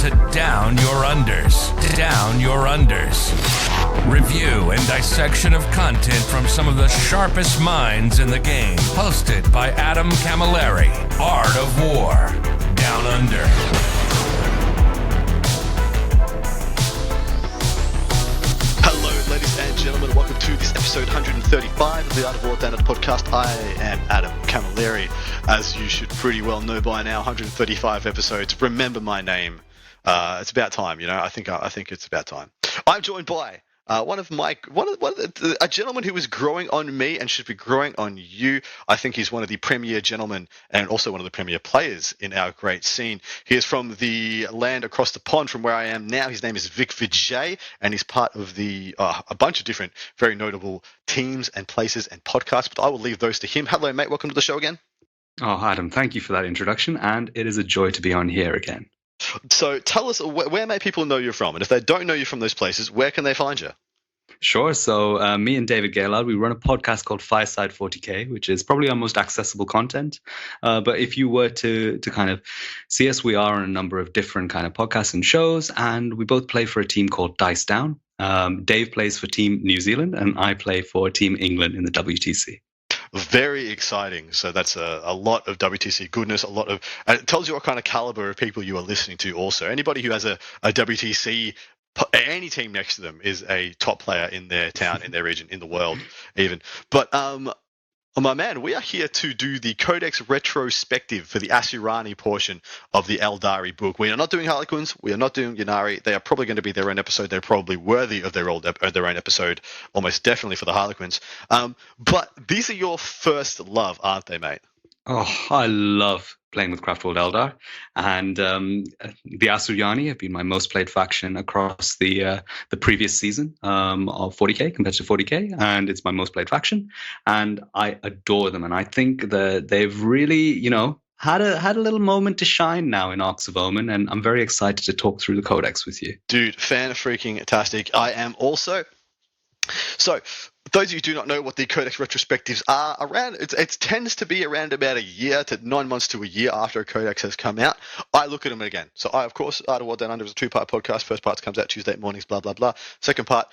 to Down Your Unders. Down Your Unders. Review and dissection of content from some of the sharpest minds in the game. Hosted by Adam Camilleri. Art of War. Down Under. Hello, ladies and gentlemen. Welcome to this episode 135 of the Art of War Down Under podcast. I am Adam Camilleri. As you should pretty well know by now, 135 episodes. Remember my name. It's about time, you know. I think it's about time. I'm joined by a gentleman who is growing on me and should be growing on you. I think he's one of the premier gentlemen and also one of the premier players in our great scene. He is from the land across the pond from where I am now. His name is Vik Vijay, and he's part of a bunch of different very notable teams and places and podcasts, but I will leave those to him. Hello, mate. Welcome to the show again. Oh, Adam, thank you for that introduction, and it is a joy to be on here again. So tell us, where may people know you from? And if they don't know you from those places, where can they find you? Sure. So me and David Gaylard, we run a podcast called Fireside 40K, which is probably our most accessible content. But if you were to kind of see us, we are on a number of different kind of podcasts and shows, and we both play for a team called Dice Down. Dave plays for Team New Zealand, and I play for Team England in the WTC. Very exciting. So that's a lot of WTC goodness, and it tells you what kind of caliber of people you are listening to also. Anybody who has a WTC, any team next to them is a top player in their town, in their region, in the world even. But my man, we are here to do the Codex Retrospective for the Asuryani portion of the Aeldari book. We are not doing Harlequins. We are not doing Ynnari. They are probably going to be their own episode. They're probably worthy of their own episode, almost definitely for the Harlequins. But these are your first love, aren't they, mate? Oh, I love playing with Craftworld Eldar, and the Asuryani have been my most played faction across the previous season of 40k, competitive 40k, and it's my most played faction, and I adore them, and I think that they've really, had a little moment to shine now in Arcs of Omen, and I'm very excited to talk through the Codex with you. Dude, fan-freaking-tastic. I am also. So, those of you who do not know what the Codex Retrospectives are, it tends to be around about a year to 9 months to a year after a Codex has come out. I look at them again. So I, of course, Art of War Down Under is a 2-part podcast. First part comes out Tuesday mornings, blah, blah, blah. Second part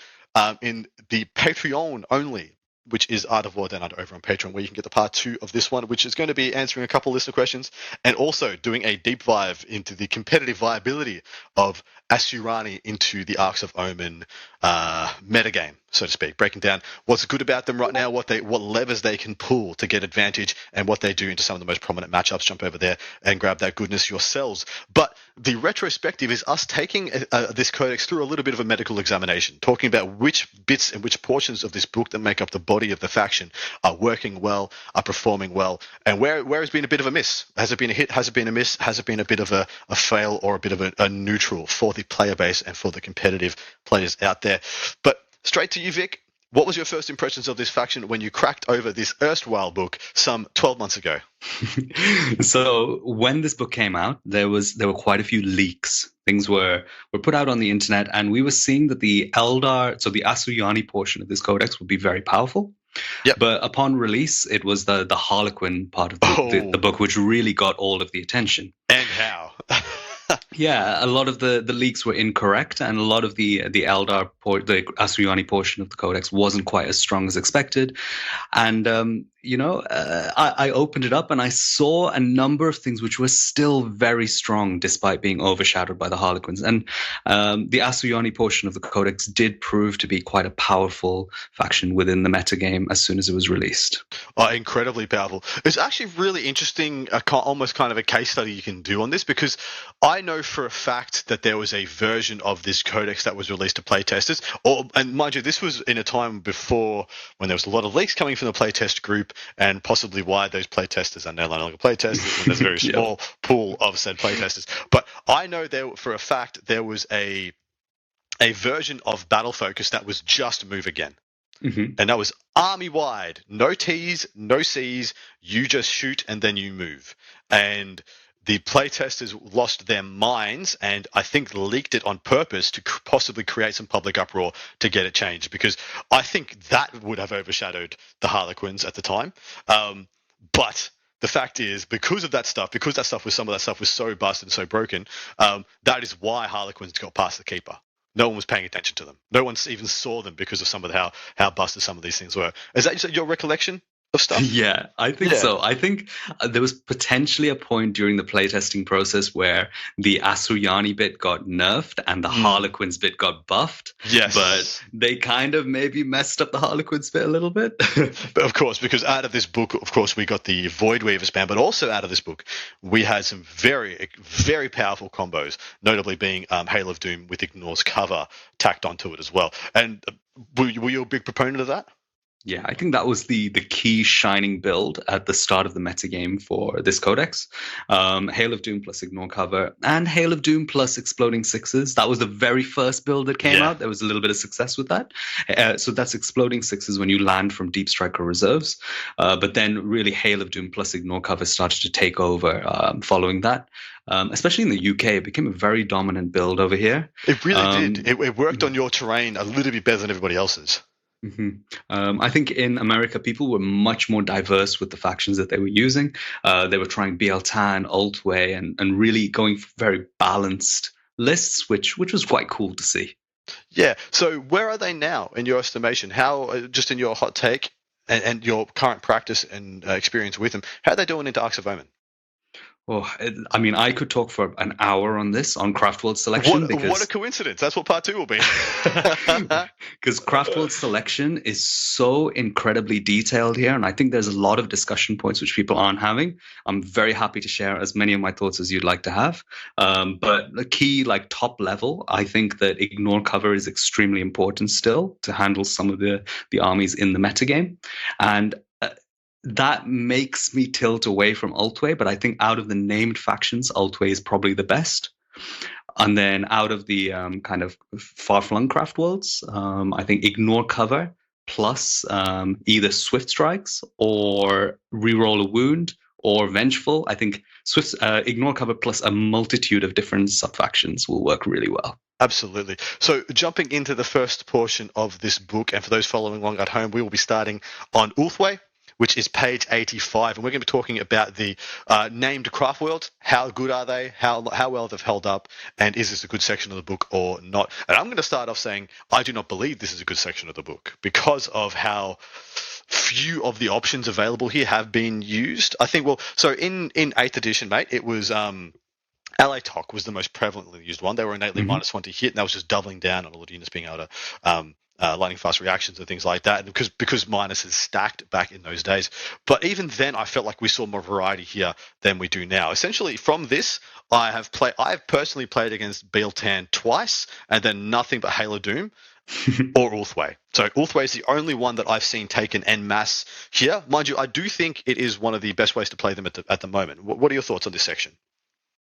in the Patreon only, which is Art of War Down Under over on Patreon, where you can get the part 2 of this one, which is going to be answering a couple listener questions and also doing a deep dive into the competitive viability of Asuryani into the Arcs of Omen metagame, so to speak, breaking down what's good about them right now, what levers they can pull to get advantage, and what they do into some of the most prominent matchups. Jump over there and grab that goodness yourselves. But the retrospective is us taking this codex through a little bit of a medical examination, talking about which bits and which portions of this book that make up the body of the faction are working well, are performing well, and where has been a bit of a miss. Has it been a hit? Has it been a miss? Has it been a bit of a fail or a bit of a neutral for the player base and for the competitive players out there? But straight to you, Vic. What was your first impressions of this faction when you cracked over this erstwhile book some 12 months ago? So when this book came out, there were quite a few leaks. Things were put out on the internet, and we were seeing that the Eldar, so the Asuryani portion of this codex, would be very powerful. Yep. But upon release, it was the Harlequin part of the book which really got all of the attention. And how? Yeah, a lot of the leaks were incorrect, and a lot of the Eldar, the Asuryani portion of the Codex wasn't quite as strong as expected. And I opened it up and I saw a number of things which were still very strong despite being overshadowed by the Harlequins. And the Asuryani portion of the Codex did prove to be quite a powerful faction within the metagame as soon as it was released. Oh, incredibly powerful. It's actually really interesting, almost kind of a case study you can do on this, because I know for a fact that there was a version of this codex that was released to playtesters. And mind you, this was in a time before when there was a lot of leaks coming from the playtest group, and possibly why those playtesters are no longer playtesters, and there's a very small pool of said playtesters. But I know for a fact there was a version of Battle Focus that was just Move Again. Mm-hmm. And that was army-wide. No T's, no C's. You just shoot and then you move. And the playtesters lost their minds and I think leaked it on purpose to possibly create some public uproar to get it changed, because I think that would have overshadowed the Harlequins at the time. But the fact is, because that stuff was so busted and so broken, that is why Harlequins got past the keeper. No one was paying attention to them. No one even saw them because of some of how busted some of these things were. Is that your recollection of stuff? Yeah, I think so. I think there was potentially a point during the playtesting process where the Asuryani bit got nerfed and the Harlequins bit got buffed. Yes. But they kind of maybe messed up the Harlequins bit a little bit. But of course, because out of this book, of course, we got the Void Weaver spam, but also out of this book, we had some very, very powerful combos, notably being Hail of Doom with Ignore's cover tacked onto it as well. And were you a big proponent of that? Yeah, I think that was the key shining build at the start of the metagame for this codex. Hail of Doom plus Ignore Cover and Hail of Doom plus Exploding Sixes. That was the very first build that came out. There was a little bit of success with that. So that's Exploding Sixes when you land from Deep Strike or reserves. But then really Hail of Doom plus Ignore Cover started to take over following that. Especially in the UK, it became a very dominant build over here. It really did. It worked on your terrain a little bit better than everybody else's. I think in America, people were much more diverse with the factions that they were using. They were trying BL-Tan, Altway, and really going for very balanced lists, which was quite cool to see. Yeah. So where are they now in your estimation? How, just in your hot take and your current practice and experience with them, how are they doing into Arcs of Omen? Oh, I mean, I could talk for an hour on this, on Craftworld selection. What a coincidence. That's what part 2 will be. Because Craftworld selection is so incredibly detailed here, and I think there's a lot of discussion points which people aren't having. I'm very happy to share as many of my thoughts as you'd like to have. But the key, like top level, I think that Ignore Cover is extremely important still to handle some of the armies in the metagame. And that makes me tilt away from Altway, but I think out of the named factions, Altway is probably the best. And then out of the kind of far-flung craft worlds, I think Ignore Cover plus either Swift Strikes or Reroll a Wound or Vengeful. I think Ignore Cover plus a multitude of different sub-factions will work really well. Absolutely. So jumping into the first portion of this book, and for those following along at home, we will be starting on Ulthway, which is page 85, and we're going to be talking about the named craft worlds. How good are they? How well they've held up? And is this a good section of the book or not? And I'm going to start off saying I do not believe this is a good section of the book because of how few of the options available here have been used. I think, so in 8th edition, mate, it was LA Toc was the most prevalently used one. They were innately -1 to hit, and that was just doubling down on all the units being able to lightning fast reactions and things like that, because Minus is stacked back in those days. But even then, I felt like we saw more variety here than we do now. Essentially, from this, I have personally played against BL-Tan twice, and then nothing but Hail of Doom or Ulthway. So Ulthway is the only one that I've seen taken en masse here. Mind you, I do think it is one of the best ways to play them at the moment. What are your thoughts on this section?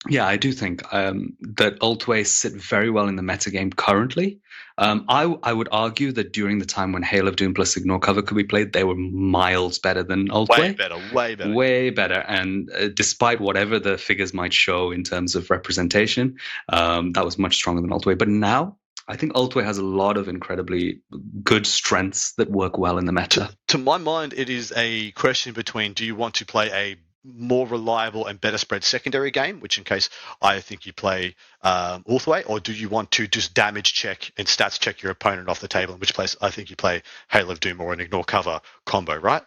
Yeah, I do think that Altways sit very well in the metagame currently. I would argue that during the time when Hail of Doom plus Ignore Cover could be played, they were miles better than Altway. Way better. And despite whatever the figures might show in terms of representation, that was much stronger than Altway. But now, I think Altway has a lot of incredibly good strengths that work well in the meta. To my mind, it is a question between, do you want to play a more reliable and better spread secondary game, which in case I think you play Ulthway, or do you want to just damage check and stats check your opponent off the table, in which place I think you play Hail of Doom or an Ignore Cover combo, right?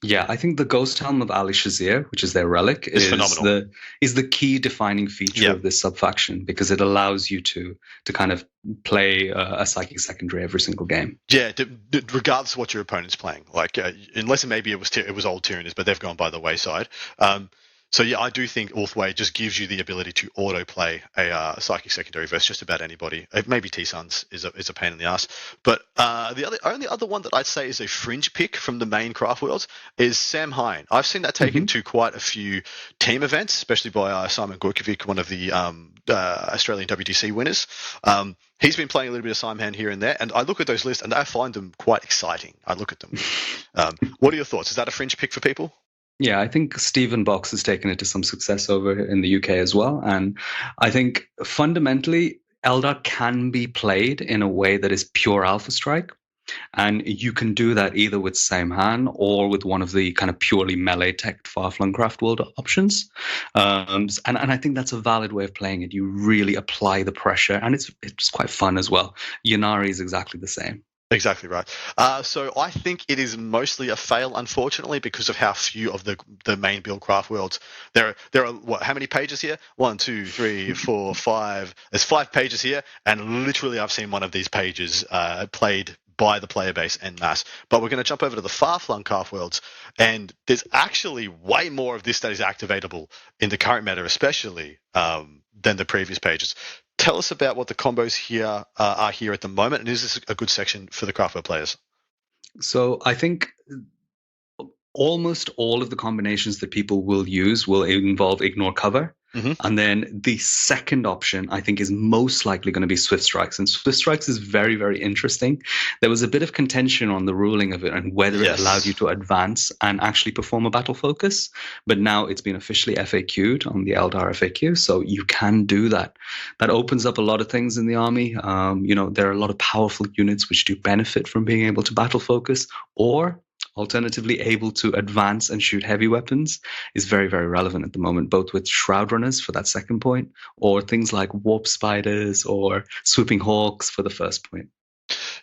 Yeah, I think the Ghost Helm of Ali Shazir, which is their relic, is the key defining feature of this subfaction, because it allows you to kind of play a psychic secondary every single game. Yeah, regardless of what your opponent's playing, like unless maybe it was old Tyrannus, but they've gone by the wayside. So yeah, I do think Ulthway just gives you the ability to auto play a psychic secondary versus just about anybody. Maybe T-Suns is a pain in the ass, but the only other one that I'd say is a fringe pick from the main craft worlds is Sam Hine. I've seen that taken to quite a few team events, especially by Simon Gorkovic, one of the Australian WTC winners. He's been playing a little bit of Simon here and there, and I look at those lists and I find them quite exciting. I look at them. What are your thoughts? Is that a fringe pick for people? Yeah, I think Stephen Box has taken it to some success over in the UK as well. And I think fundamentally, Eldar can be played in a way that is pure Alpha Strike. And you can do that either with same hand or with one of the kind of purely melee tech far-flung Craftworld options. And I think that's a valid way of playing it. You really apply the pressure, and it's quite fun as well. Ynnari is exactly the same. Exactly right. So I think it is mostly a fail, unfortunately, because of how few of the main build craft worlds there are. What? How many pages here? 1, 2, 3, 4, 5. There's 5 pages here, and literally I've seen one of these pages played by the player base en masse. But we're going to jump over to the far-flung craft worlds, and there's actually way more of this that is activatable in the current meta, especially than the previous pages. Tell us about what the combos here are here at the moment, and is this a good section for the Craftworld players? So I think almost all of the combinations that people will use will involve ignore cover. And then the second option, I think, is most likely going to be Swift Strikes. And Swift Strikes is very, very interesting. There was a bit of contention on the ruling of it and whether it allowed you to advance and actually perform a battle focus. But now it's been officially FAQ'd on the Aeldari FAQ, so you can do that. That opens up a lot of things in the army. There are a lot of powerful units which do benefit from being able to battle focus, or alternatively able to advance and shoot heavy weapons is very, very relevant at the moment, both with Shroud Runners for that second point, or things like Warp Spiders or Swooping Hawks for the first point.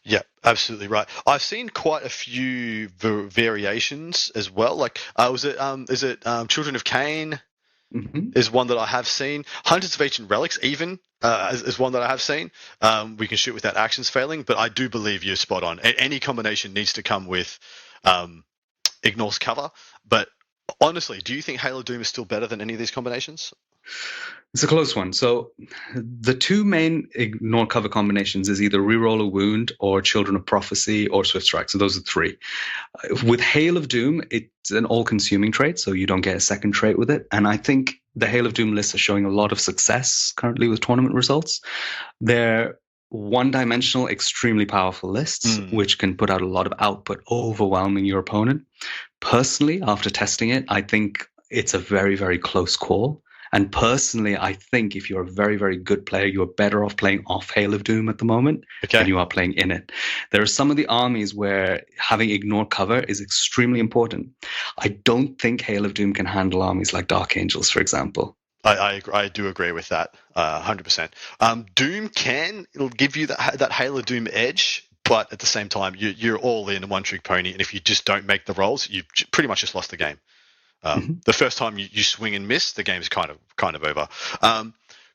Yeah, absolutely right. I've seen quite a few variations as well. Like, is it Children of Cain? Is one that I have seen. Hunters of Ancient Relics even is one that I have seen. We can shoot without actions failing, but I do believe you're spot on. Any combination needs to come with ignores cover. But honestly, do you think AOWdu is still better than any of these combinations? It's a close one. So the two main ignore cover combinations is either Reroll a Wound or Children of Prophecy or Swift Strike. So those are 3. With Hail of Doom, it's an all-consuming trait, so you don't get a second trait with it. And I think the Hail of Doom lists are showing a lot of success currently with tournament results. They're one-dimensional, extremely powerful lists, which can put out a lot of output, overwhelming your opponent. Personally, after testing it, I think it's a very, very close call. And personally, I think if you're a very, very good player, you're better off playing off Hail of Doom at the moment than you are playing in it. There are some of the armies where having ignore cover is extremely important. I don't think Hail of Doom can handle armies like Dark Angels, for example. I do agree with that 100%. Doom it'll give you that Hail of Doom edge, but at the same time, you're all in a one-trick pony, and if you just don't make the rolls, you've pretty much just lost the game. The first time you swing and miss, the game is kind of over.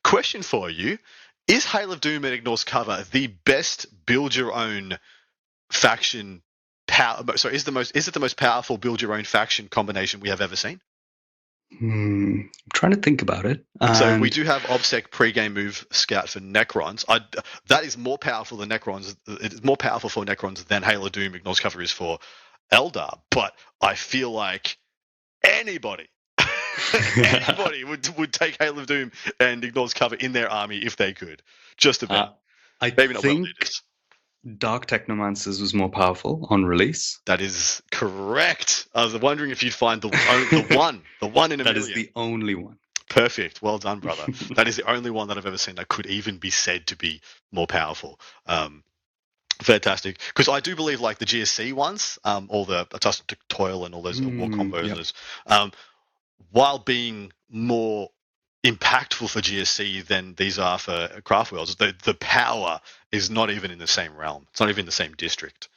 Question for you: is Hail of Doom and Ignores Cover the best build your own faction power? So is it the most powerful build your own faction combination we have ever seen? I'm trying to think about it. So we do have OBSEC pre-game move scout for Necrons. That is more powerful than Necrons. It's more powerful for Necrons than Hail of Doom Ignores Cover is for Eldar. But I feel like anybody would take Hail of Doom and Ignores Cover in their army if they could. Just about. Maybe not think Dark Technomancers was more powerful on release. That is correct. I was wondering if you'd find the one in a million. That is the only one. Perfect. Well done, brother. That is the only one that I've ever seen that could even be said to be more powerful. Fantastic. Because I do believe like the GSC ones, all the Accustomed to Toil and all those war combos, while being more impactful for GSC than these are for Craftworlds, the power is not even in the same realm. It's not even in the same district.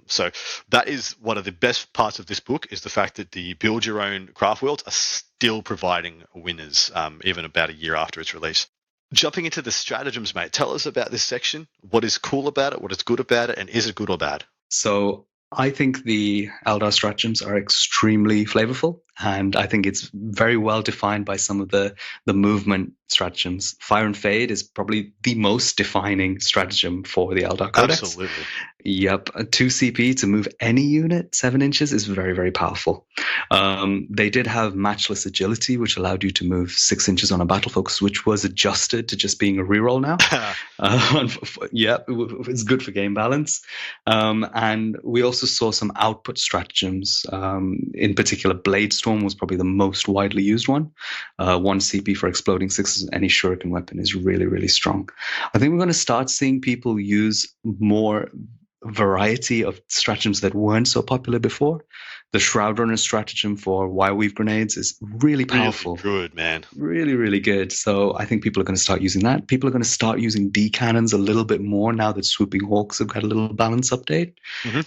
So that is one of the best parts of this book, is the fact that the build your own Craftworlds are still providing winners, even about a year after its release. Jumping into the stratagems, mate, tell us about this section. What is cool about it? What is good about it? And is it good or bad? So I think the Eldar stratagems are extremely flavorful, and I think it's very well defined by some of the movement stratagems. Fire and Fade is probably the most defining stratagem for the Eldar Codex. Absolutely. Yep. A 2 CP to move any unit 7 inches is very, very powerful. They did have Matchless Agility, which allowed you to move 6 inches on a battle focus, which was adjusted to just being a reroll now. Yeah, it's good for game balance. And we also saw some output stratagems. In particular, Blade Storm was probably the most widely used one. 1 CP for exploding 6s in any shuriken weapon is really, really strong. I think we're going to start seeing people use more variety of stratagems that weren't so popular before. The Shroud Runner stratagem for wire weave grenades is really powerful. Really good, man. Really, really good. So I think people are going to start using that. People are going to start using D cannons a little bit more now that Swooping Hawks have got a little balance update.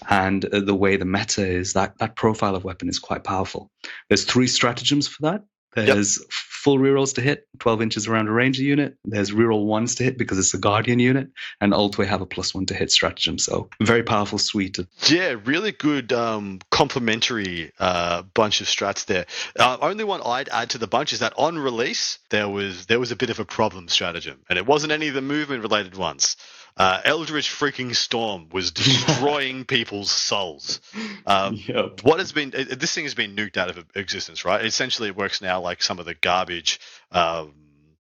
And the way the meta is, that profile of weapon is quite powerful. There's 3 stratagems for that. There's full rerolls to hit, 12 inches around a ranger unit. There's reroll 1s to hit because it's a guardian unit, and Ultway have a +1 to hit stratagem. So very powerful suite. Yeah, really good complementary bunch of strats there. Only one I'd add to the bunch is that on release there was a bit of a problem stratagem, and it wasn't any of the movement related ones. Eldritch freaking Storm was destroying people's souls. What has been this thing has been nuked out of existence, right? Essentially, it works now like some of the garbage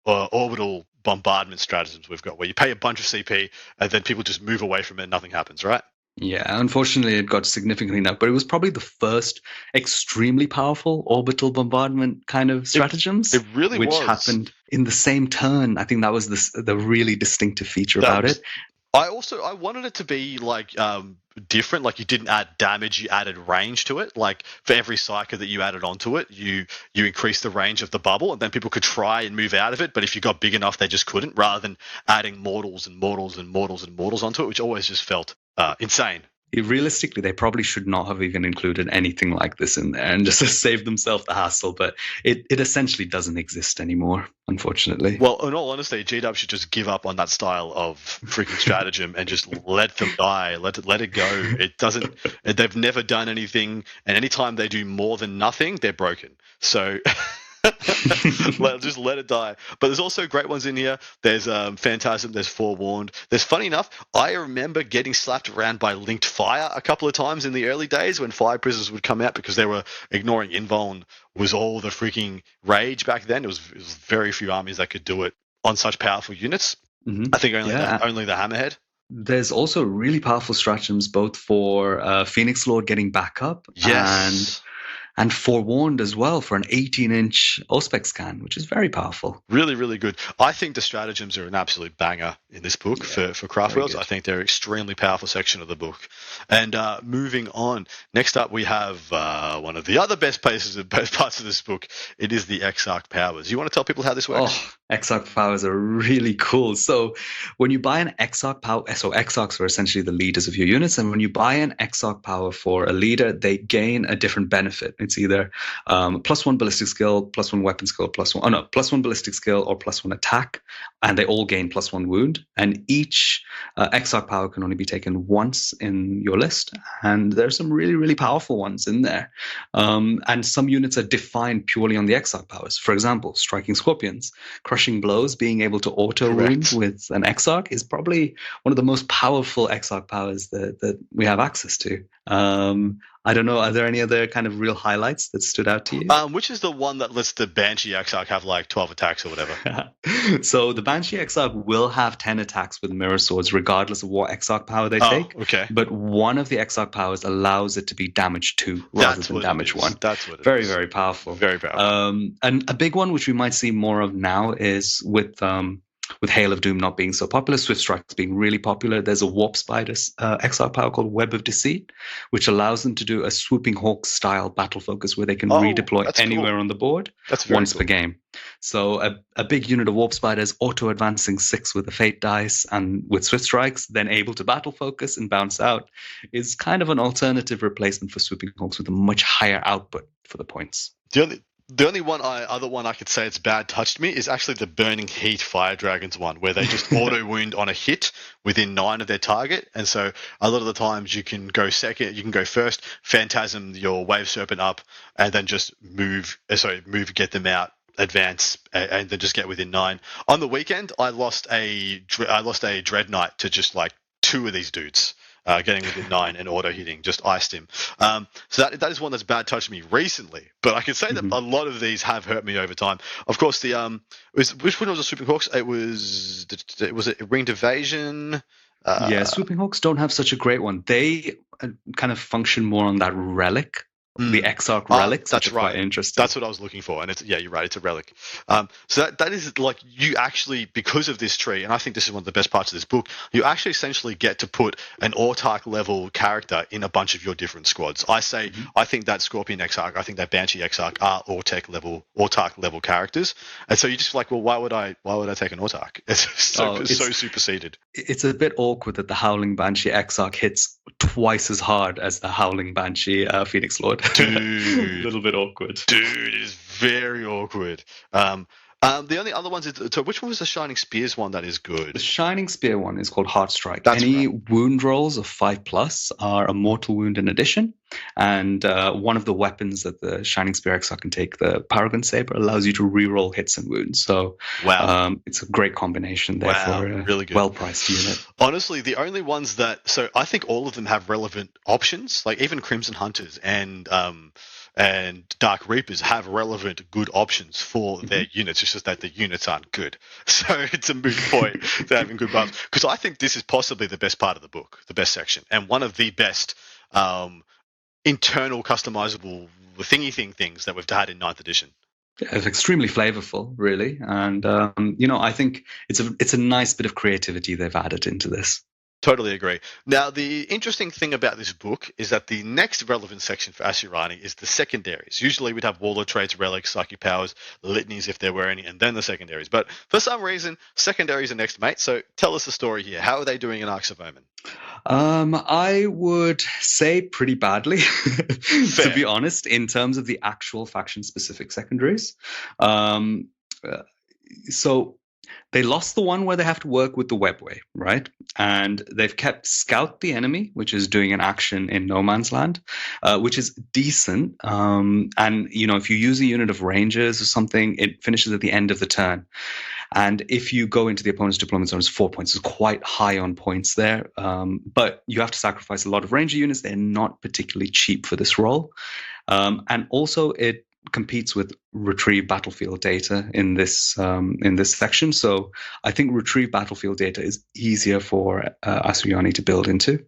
orbital bombardment stratagems we've got, where you pay a bunch of CP and then people just move away from it and nothing happens, right? Yeah, unfortunately, it got significantly knocked, but it was probably the first extremely powerful orbital bombardment kind of stratagems. It really which was. happened in the same turn. I think that was the really distinctive feature about it. I wanted it to be like different. Like you didn't add damage, you added range to it. Like for every psyker that you added onto it, you increased the range of the bubble, and then people could try and move out of it. But if you got big enough, they just couldn't. Rather than adding mortals and mortals and mortals and mortals onto it, which always just felt insane. Realistically, they probably should not have even included anything like this in there and just save themselves the hassle. But it essentially doesn't exist anymore, unfortunately. Well, in all honesty, GW should just give up on that style of freaking stratagem and just let them die. Let it go. It doesn't. They've never done anything, and anytime they do more than nothing, they're broken. So. Just let it die. But there's also great ones in here. There's Phantasm, there's Forewarned. There's, funny enough, I remember getting slapped around by Linked Fire a couple of times in the early days when Fire Prisoners would come out because they were ignoring Invuln was all the freaking rage back then. It was very few armies that could do it on such powerful units. I think only the Hammerhead. There's also really powerful stratagems both for Phoenix Lord getting back up and Forewarned as well for an 18-inch Auspex scan, which is very powerful. Really, really good. I think the stratagems are an absolute banger in this book for Craftworld. I think they're an extremely powerful section of the book. And moving on, next up we have one of the other best parts of this book. It is the Exarch powers. You want to tell people how this works? Oh, Exarch powers are really cool. So when you buy an Exarch power, so Exarchs are essentially the leaders of your units, and when you buy an Exarch power for a leader, they gain a different benefit. It's either +1 ballistic skill, +1 weapon skill, +1 ballistic skill, or +1 attack, and they all gain +1 wound. And each Exarch power can only be taken once in your list, and there's some really, really powerful ones in there. And some units are defined purely on the Exarch powers. For example, Striking Scorpions, Crushing Blows, being able to auto wound with an Exarch is probably one of the most powerful Exarch powers that we have access to. I don't know, are there any other kind of real highlights that stood out to you? Which is the one that lets the Banshee Exarch have like 12 attacks or whatever? So the Banshee Exarch will have 10 attacks with Mirror Swords regardless of what Exarch power they take. Okay. But one of the Exarch powers allows it to be damage 2 rather than damage 1. That's what it is. Very, very powerful. Very powerful. And a big one which we might see more of now is with Hail of Doom not being so popular, Swift Strikes being really popular, there's a Warp Spider Exarch power called Web of Deceit, which allows them to do a Swooping Hawk style battle focus where they can redeploy anywhere on the board once per game. So a big unit of Warp Spiders auto advancing 6 with a Fate dice and with Swift Strikes, then able to battle focus and bounce out, is kind of an alternative replacement for Swooping Hawks with a much higher output for the points. The only other one I could say it's bad touched me is actually the Burning Heat Fire Dragons one, where they just auto wound on a hit within 9 of their target. And so a lot of the times you can go first, Phantasm your Wave Serpent up, and then just move, get them out, advance, and then just get within 9. On the weekend, I lost a Dread Knight to just like 2 of these dudes. Getting within 9 and auto hitting, just iced him. So that is one that's bad touched me recently. But I can say that a lot of these have hurt me over time. Of course, which one was the Swooping Hawks? It was Ringed Evasion. Swooping Hawks don't have such a great one. They kind of function more on that relic the Exarch relics, that's which are right. quite interesting. That's what I was looking for, and you're right. It's a relic. So that is like you actually, because of this tree, and I think this is one of the best parts of this book. You actually essentially get to put an Autarch level character in a bunch of your different squads. I think that Scorpion Exarch, I think that Banshee Exarch are Autarch level characters, and so you're just like, well, why would I take an Autarch? It's so superseded. It's a bit awkward that the Howling Banshee Exarch hits twice as hard as the Howling Banshee Phoenix Lord. Dude, a little bit awkward. Dude, it is very awkward. The only other ones so which one was the Shining Spears one that is good? The Shining Spear one is called Heartstrike. That's Any right. wound rolls of 5+ are a mortal wound in addition. And one of the weapons that the Shining Spear Exarch can take, the Paragon Saber, allows you to reroll hits and wounds. So wow. It's a great combination there for a really good. well-priced unit. Honestly, the only ones so I think all of them have relevant options, like even Crimson Hunters and Dark Reapers have relevant good options for their units. It's just that the units aren't good. So it's a moot point to having good buffs. Because I think this is possibly the best part of the book, the best section, and one of the best internal customizable things that we've had in 9th edition. It's extremely flavorful, really, and I think it's a nice bit of creativity they've added into this. Totally agree. Now, the interesting thing about this book is that the next relevant section for Asuryani is the secondaries. Usually we'd have warlord traits, relics, psychic powers, litanies if there were any, and then the secondaries. But for some reason, secondaries are next, mate. So tell us the story here. How are they doing in Arcs of Omen? I would say pretty badly, to be honest, in terms of the actual faction-specific secondaries. So they lost the one where they have to work with the webway, right? And they've kept Scout the Enemy, which is doing an action in No Man's Land, which is decent. And, if you use a unit of Rangers or something, it finishes at the end of the turn. And if you go into the opponent's deployment zone, it's 4 points. It's quite high on points there. But you have to sacrifice a lot of Ranger units. They're not particularly cheap for this role. And also it competes with retrieve battlefield data in this section. So I think retrieve battlefield data is easier for Asuryani to build into.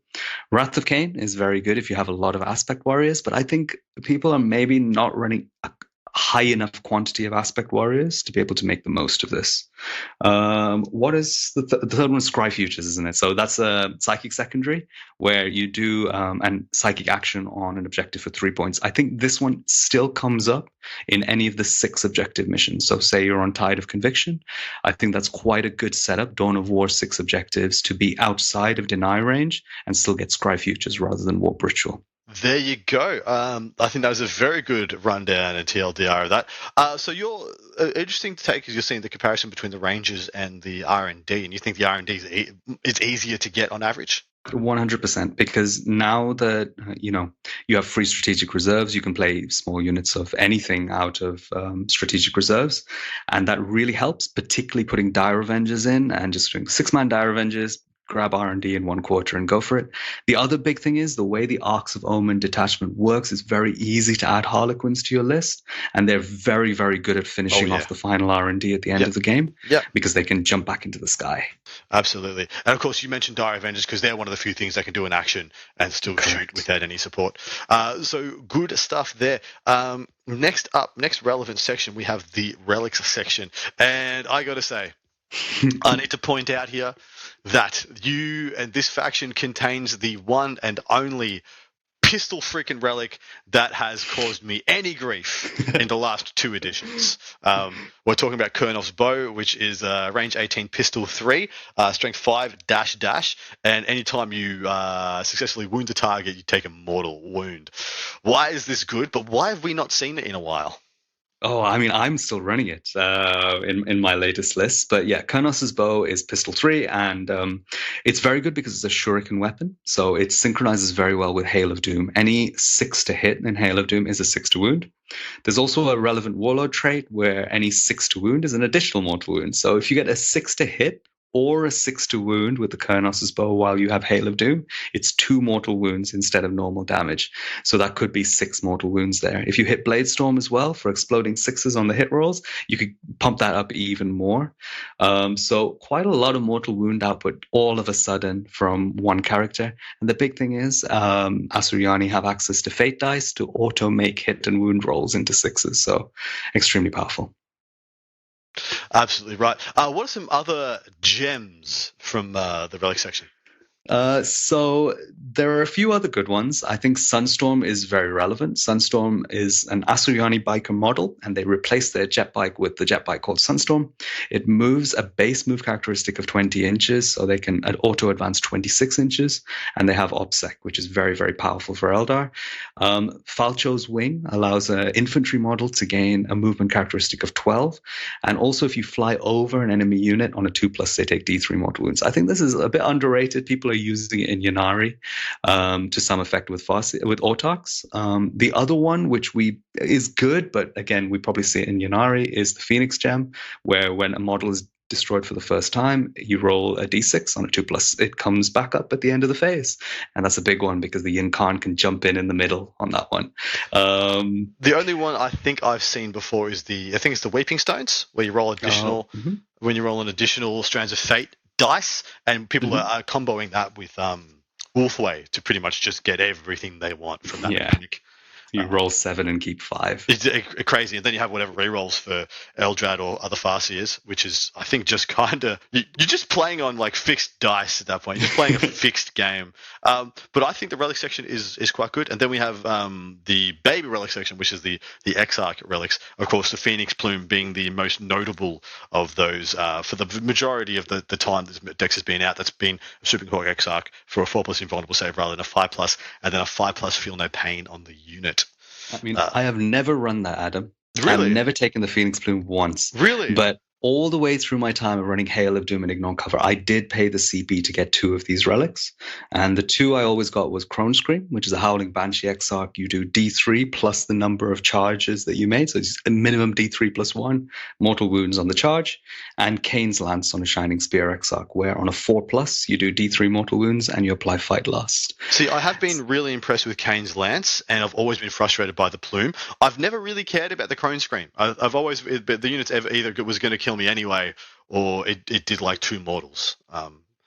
Wrath of Cain is very good if you have a lot of aspect warriors, but I think people are maybe not running a high enough quantity of aspect warriors to be able to make the most of this. What is the third one? Scry Futures, isn't it? So that's a psychic secondary where you do an psychic action on an objective for 3 points. I think this one still comes up in any of the 6 objective missions. So say you're on Tide of Conviction. I think that's quite a good setup. Dawn of War, 6 objectives to be outside of deny range and still get Scry Futures rather than Warp Ritual. There you go. I think that was a very good rundown and TLDR of that. So you're interesting to take is you're seeing the comparison between the Rangers and the R&D, and you think the R&D is easier to get on average? 100%, because now that you have free strategic reserves, you can play small units of anything out of strategic reserves, and that really helps, particularly putting Dire Avengers in and just doing 6-man Dire Avengers, grab R&D in 1 quarter and go for it. The other big thing is the way the Arcs of Omen detachment works. It's very easy to add Harlequins to your list, and they're very, very good at finishing off the final R&D at the end of the game because they can jump back into the sky. Absolutely. And of course, you mentioned Dire Avengers because they're one of the few things that can do an action and still shoot without any support. So good stuff there. Next relevant section, we have the Relics section. And I got to say, I need to point out here that you and this faction contains the one and only pistol freaking relic that has caused me any grief in the last 2 editions. We're talking about Kurnoff's Bow, which is range 18 pistol 3, strength 5 -- and anytime you successfully wound a target, you take a mortal wound. Why is this good? But why have we not seen it in a while? Oh, I mean, I'm still running it in my latest list. But yeah, Kurnoff's Bow is pistol 3, and it's very good because it's a shuriken weapon. So it synchronizes very well with Hail of Doom. Any 6 to hit in Hail of Doom is a 6 to wound. There's also a relevant warlord trait where any 6 to wound is an additional mortal wound. So if you get a 6 to hit or a 6 to wound with the Kernos's bow while you have Hail of Doom, it's 2 mortal wounds instead of normal damage. So that could be 6 mortal wounds there. If you hit Bladestorm as well for exploding 6s on the hit rolls, you could pump that up even more. So quite a lot of mortal wound output all of a sudden from one character. And the big thing is Asuryani have access to Fate dice to auto make hit and wound rolls into 6s. So extremely powerful. Absolutely right. What are some other gems from the relic section? So there are a few other good ones. I think Sunstorm is very relevant. Sunstorm is an Asuryani biker model, and they replaced their jet bike with the jet bike called Sunstorm. It moves a base move characteristic of 20 inches, so they can auto advance 26 inches, and they have OBSEC, which is very, very powerful for Eldar. Falcho's Wing allows an infantry model to gain a movement characteristic of 12, and also if you fly over an enemy unit on a 2+, they take D3 mortal wounds. I think this is a bit underrated. People are using it in Ynnari to some effect with Autarchs. The other one, which is good, but again, we probably see it in Ynnari, is the Phoenix Gem, where when a model is destroyed for the first time, you roll a d6 on a 2+. It comes back up at the end of the phase. And that's a big one because the Yin Khan can jump in the middle on that one. The only one I think I've seen before is I think it's the Weeping Stones, where you roll additional, when you roll an additional Strands of Fate dice, and people are comboing that with Wolfway to pretty much just get everything they want from that mechanic. You roll 7 and keep 5. It's crazy. And then you have whatever rerolls for Eldrad or other Farseers, which is, I think, just kind of... You're just playing on, like, fixed dice at that point. You're just playing a fixed game. But I think the Relic section is quite good. And then we have the Baby Relic section, which is the Exarch relics. Of course, the Phoenix Plume being the most notable of those. For the majority of the time this Dex has been out, that's been a Super Hawk Exarch for a 4+ invulnerable save rather than a 5+, and then a 5+ Feel No Pain on the unit. I mean, I have never run that, Adam. Really? I've never taken the Phoenix Plume once. Really? But all the way through my time of running Hail of Doom and Ignore Cover, I did pay the CP to get 2 of these relics. And the 2 I always got was Crone Scream, which is a Howling Banshee Exarch. You do D3 plus the number of charges that you made. So it's a minimum D3 plus 1, mortal wounds on the charge. And Kane's Lance on a Shining Spear Exarch, where on a 4+, you do D3 mortal wounds and you apply Fight Last. See, I have been really impressed with Kane's Lance, and I've always been frustrated by the Plume. I've never really cared about the Crone Scream. I've always... The units either was going to kill me anyway, or it did like 2 mortals.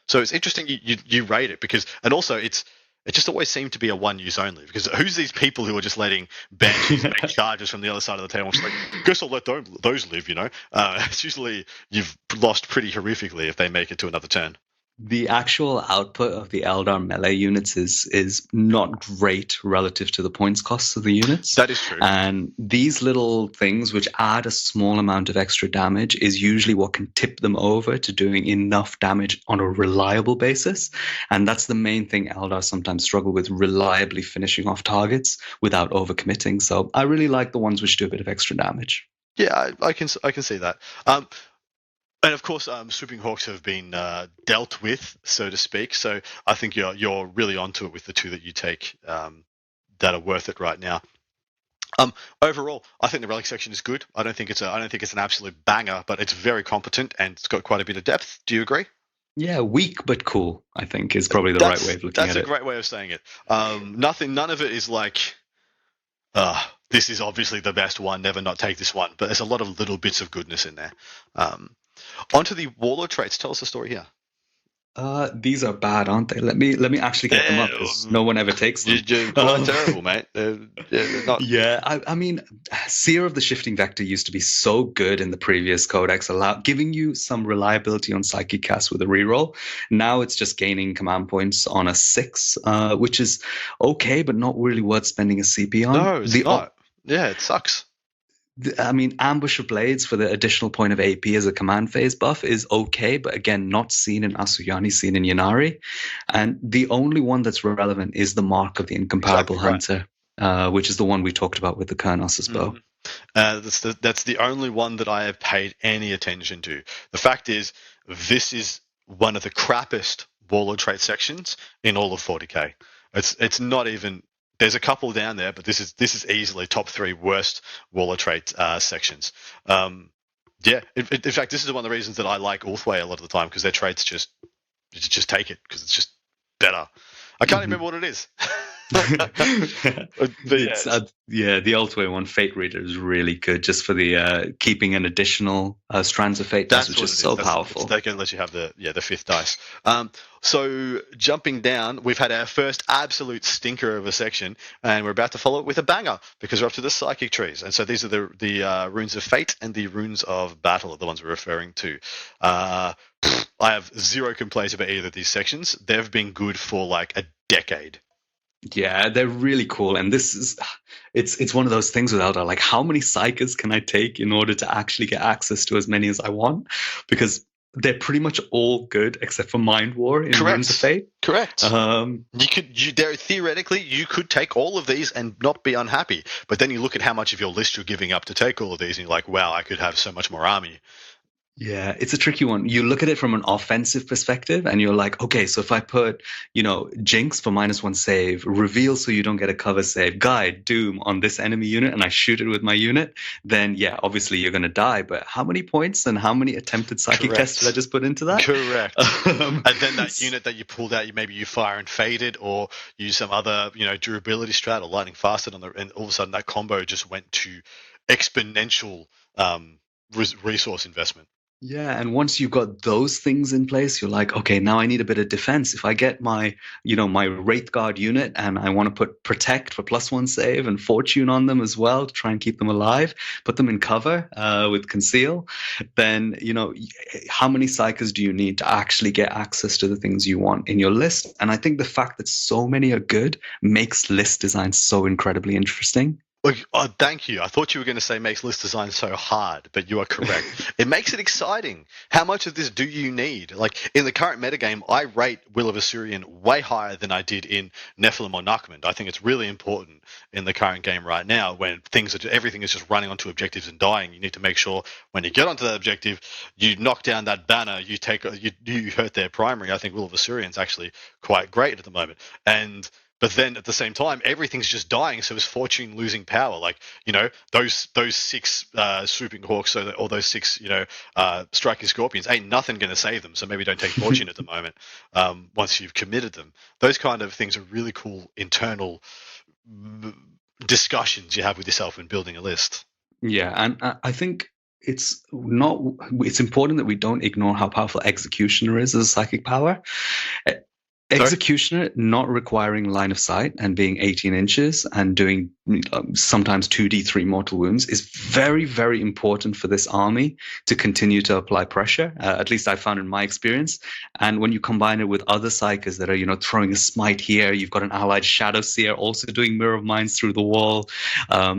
So it's interesting you rate it because, and also it just always seemed to be a 1 use only, because who's these people who are just letting Banshees make charges from the other side of the table? It's like, guess I'll let those live, you know? It's usually you've lost pretty horrifically if they make it to another turn. The actual output of the Eldar melee units is not great relative to the points costs of the units. That is true. And these little things, which add a small amount of extra damage, is usually what can tip them over to doing enough damage on a reliable basis. And that's the main thing Eldar sometimes struggle with, reliably finishing off targets without overcommitting. So I really like the ones which do a bit of extra damage. Yeah, I can see that. And of course, Swooping Hawks have been dealt with, so to speak. So I think you're really onto it with the 2 that you take that are worth it right now. Overall, I think the relic section is good. I don't think it's an absolute banger, but it's very competent and it's got quite a bit of depth. Do you agree? Yeah, weak but cool, I think, is probably the right way of looking at it. That's a great way of saying it. None of it is like, this is obviously the best one, never not take this one. But there's a lot of little bits of goodness in there. Onto the Warlord traits. Tell us the story here. These are bad, aren't they? Let me actually get them up because no one ever takes them. You're terrible, mate. They're not... Yeah, I mean, Seer of the Shifting Vector used to be so good in the previous codex, giving you some reliability on psychic cast with a reroll. Now it's just gaining command points on a 6, which is okay, but not really worth spending a CP on. No, it's not. Yeah, it sucks. I mean, Ambush of Blades for the additional point of AP as a command phase buff is okay, but again, not seen in Asuryani, seen in Ynnari. And the only one that's relevant is the Mark of the Incomparable Hunter, which is the one we talked about with the Kernos's bow. That's the only one that I have paid any attention to. The fact is, this is one of the crappiest Warlord trait sections in all of 40k. It's not even... There's a couple down there, but this is easily top 3 worst Warlord trait sections. Yeah, in fact, this is one of the reasons that I like Ulthway a lot of the time, because their traits just take it, because it's just better. I can't remember what it is. The Ultway one, Fate Reader, is really good just for the keeping an additional strands of fate dice, which is so powerful. They can let you have the fifth dice. So jumping down, we've had our first absolute stinker of a section, and we're about to follow it with a banger, because we're up to the psychic trees. And so these are the runes of fate and the runes of battle are the ones we're referring to. I have zero complaints about either of these sections. They've been good for like a decade. Yeah, they're really cool, and this is it's one of those things with Eldar. Like, how many psychers can I take in order to actually get access to as many as I want? Because they're pretty much all good except for Mind War in Runes of Fate. Correct. Theoretically, you could take all of these and not be unhappy, but then you look at how much of your list you're giving up to take all of these, and you're like, wow, I could have so much more army. Yeah, it's a tricky one. You look at it from an offensive perspective and you're like, okay, so if I put, Jinx for -1 save, Reveal so you don't get a cover save, Guide, Doom on this enemy unit, and I shoot it with my unit, then yeah, obviously you're going to die. But how many points and how many attempted psychic tests did I just put into that? Correct. And then that unit that you pulled out, maybe you fire and fade it, or use some other, durability strat or lightning fasted and all of a sudden that combo just went to exponential resource investment. Yeah, and once you've got those things in place, you're like, okay, now I need a bit of defense. If I get my, my Wraith Guard unit and I want to put Protect for +1 save and Fortune on them as well to try and keep them alive, put them in cover with Conceal, then, how many Psychers do you need to actually get access to the things you want in your list? And I think the fact that so many are good makes list design so incredibly interesting. Oh, thank you. I thought you were going to say makes list design so hard, but you are correct. It makes it exciting. How much of this do you need? Like, in the current metagame, I rate Will of Asuryan way higher than I did in Nephilim or Narcommend. I think it's really important in the current game right now, when everything is just running onto objectives and dying. You need to make sure when you get onto that objective, you knock down that banner, you hurt their primary. I think Will of Asuryan's actually quite great at the moment. But then at the same time, everything's just dying, so is Fortune losing power? Like, those 6 swooping hawks, or those 6, striking scorpions, ain't nothing going to save them. So maybe don't take Fortune at the moment. Once you've committed them, those kind of things are really cool internal discussions you have with yourself when building a list. Yeah, and I think it's important that we don't ignore how powerful Executioner is as a psychic power. Executioner not requiring line of sight and being 18 inches and doing sometimes 2d3 mortal wounds is very, very important for this army to continue to apply pressure, at least I found in my experience. And when you combine it with other psychers that are, throwing a smite here, you've got an allied Shadow Seer also doing Mirror of Minds through the wall,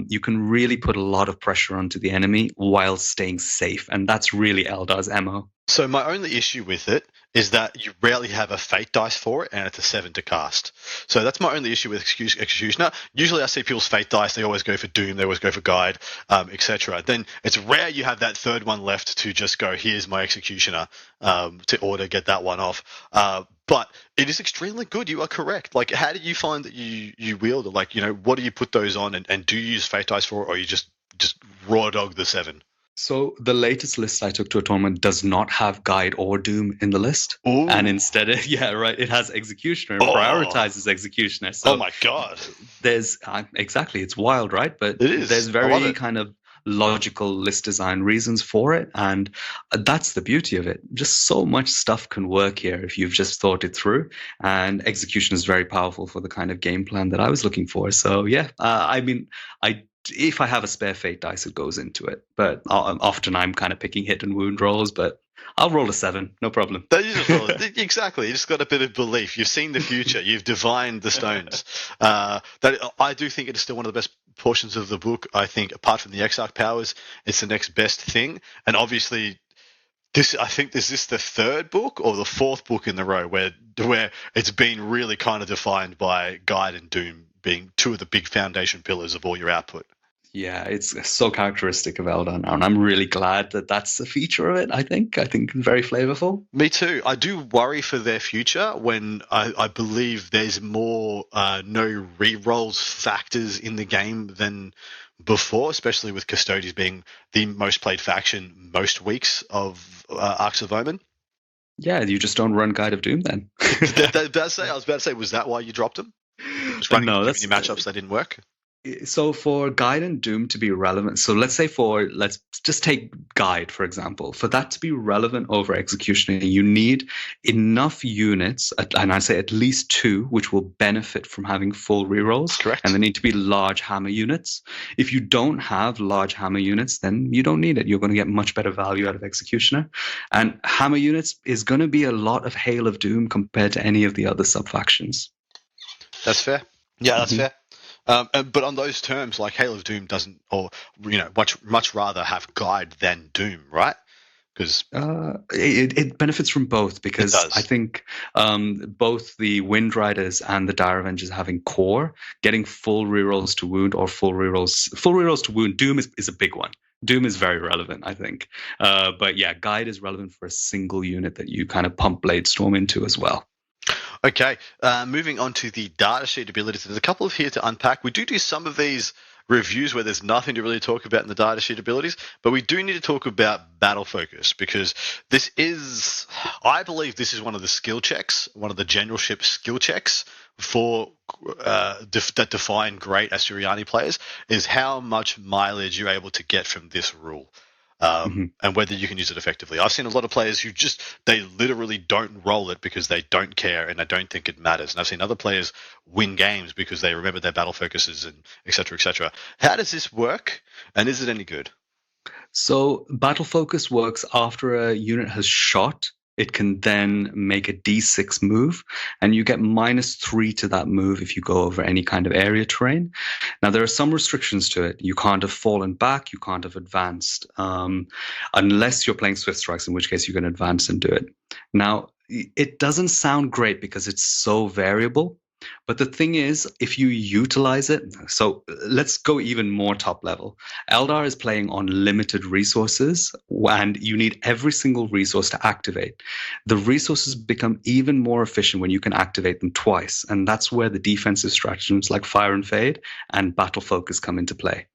you can really put a lot of pressure onto the enemy while staying safe. And that's really Eldar's MO. So my only issue with it is that you rarely have a fate dice for it, and it's a 7 to cast. So that's my only issue with Executioner. Usually I see people's fate dice, they always go for Doom, they always go for Guide, etc. Then it's rare you have that third one left to just go, here's my Executioner, to get that one off. But it is extremely good. You are correct. Like, how do you find that you wield it? Like, what do you put those on, and do you use fate dice for it, or you just raw dog the 7? So the latest list I took to a tournament does not have Guide or Doom in the list. Ooh. And instead, it has Executioner and prioritizes Executioner. So oh my God. There's exactly, it's wild, right? But it is. There's very kind of logical list design reasons for it. And that's the beauty of it. Just so much stuff can work here if you've just thought it through. And Execution is very powerful for the kind of game plan that I was looking for. So yeah, if I have a spare fate dice, it goes into it. But often I'm kind of picking hit and wound rolls, but I'll roll a 7, no problem. Exactly. You just got a bit of belief. You've seen the future. You've divined the stones. That I do think it is still one of the best portions of the book. I think, apart from the Exarch powers, it's the next best thing. And obviously, is this the 3rd book or the 4th book in the row where it's been really kind of defined by Guide and Doom being 2 of the big foundation pillars of all your output? Yeah, it's so characteristic of Eldar now, and I'm really glad that that's a feature of it. I think it's very flavorful. Me too. I do worry for their future when I believe there's more no rerolls factors in the game than before, especially with Custodes being the most played faction most weeks of Arcs of Omen. Yeah, you just don't run Guide of Doom then. I was about to say, was that why you dropped them? Just running No, too that's many matchups that didn't work. So for Guide and Doom to be relevant, so let's just take Guide, for example. For that to be relevant over Executioner, you need enough units, and I say at least 2, which will benefit from having full rerolls. Correct. And they need to be large hammer units. If you don't have large hammer units, then you don't need it. You're going to get much better value out of Executioner. And hammer units is going to be a lot of Hail of Doom compared to any of the other sub-factions. That's fair. Yeah, that's fair. But on those terms, like Hail of Doom doesn't, or much rather have Guide than Doom, right? Because it benefits from both, because I think both the Wind Riders and the Dire Avengers having core, getting full rerolls to wound or full rerolls to wound. Doom is a big one. Doom is very relevant, I think. But yeah, Guide is relevant for a single unit that you kind of pump Blade Storm into as well. Okay, moving on to the datasheet abilities. There's a couple of here to unpack. We do some of these reviews where there's nothing to really talk about in the datasheet abilities, but we do need to talk about battle focus, because I believe this is one of the skill checks, one of the generalship skill checks for that define great Asuryani players, is how much mileage you're able to get from this rule. And whether you can use it effectively. I've seen a lot of players who they literally don't roll it because they don't care and they don't think it matters. And I've seen other players win games because they remember their battle focuses and et cetera, et cetera. How does this work, and is it any good? So battle focus works after a unit has shot. It can then make a D6 move, and you get -3 to that move if you go over any kind of area terrain. Now, there are some restrictions to it. You can't have fallen back. You can't have advanced, unless you're playing Swift Strikes, in which case you can advance and do it. Now, it doesn't sound great because it's so variable. But the thing is, if you utilize it, so let's go even more top level. Aeldari is playing on limited resources, and you need every single resource to activate. The resources become even more efficient when you can activate them twice, and that's where the defensive stratagems like Fire and Fade and Battle Focus come into play.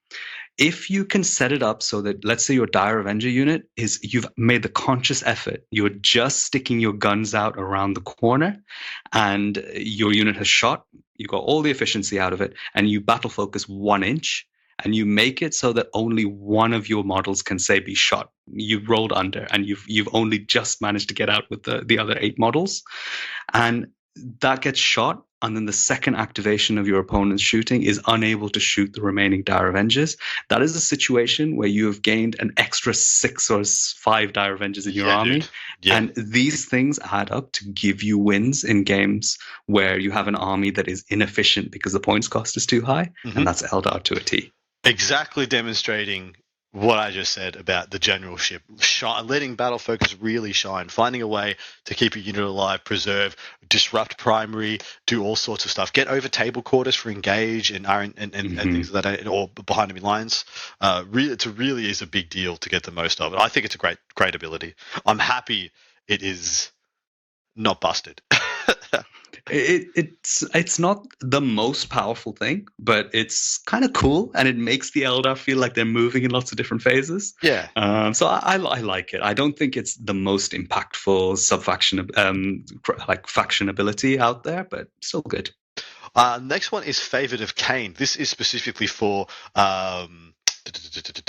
If you can set it up so that, let's say your Dire Avenger unit you've made the conscious effort, you're just sticking your guns out around the corner, and your unit has shot, you got all the efficiency out of it, and you battle focus 1 inch, and you make it so that only one of your models can say be shot. You rolled under, and you've only just managed to get out with the other 8 models, and that gets shot. And then the second activation of your opponent's shooting is unable to shoot the remaining Dire Avengers. That is a situation where you have gained an extra 6 or 5 Dire Avengers in your army. Yeah. And these things add up to give you wins in games where you have an army that is inefficient because the points cost is too high. And that's Eldar to a T. Exactly demonstrating what I just said about the generalship, letting battle focus really shine, finding a way to keep a unit alive, preserve, disrupt primary, do all sorts of stuff, get over table quarters for engage and things like that, or behind enemy lines. It really is a big deal to get the most of it. I think it's a great ability. I'm happy it is not busted. It's not the most powerful thing, but it's kind of cool, and it makes the Eldar feel like they're moving in lots of different phases. Yeah. So I like it. I don't think it's the most impactful sub-faction, faction ability out there, but still good. Next one is Favored of Cain. This is specifically for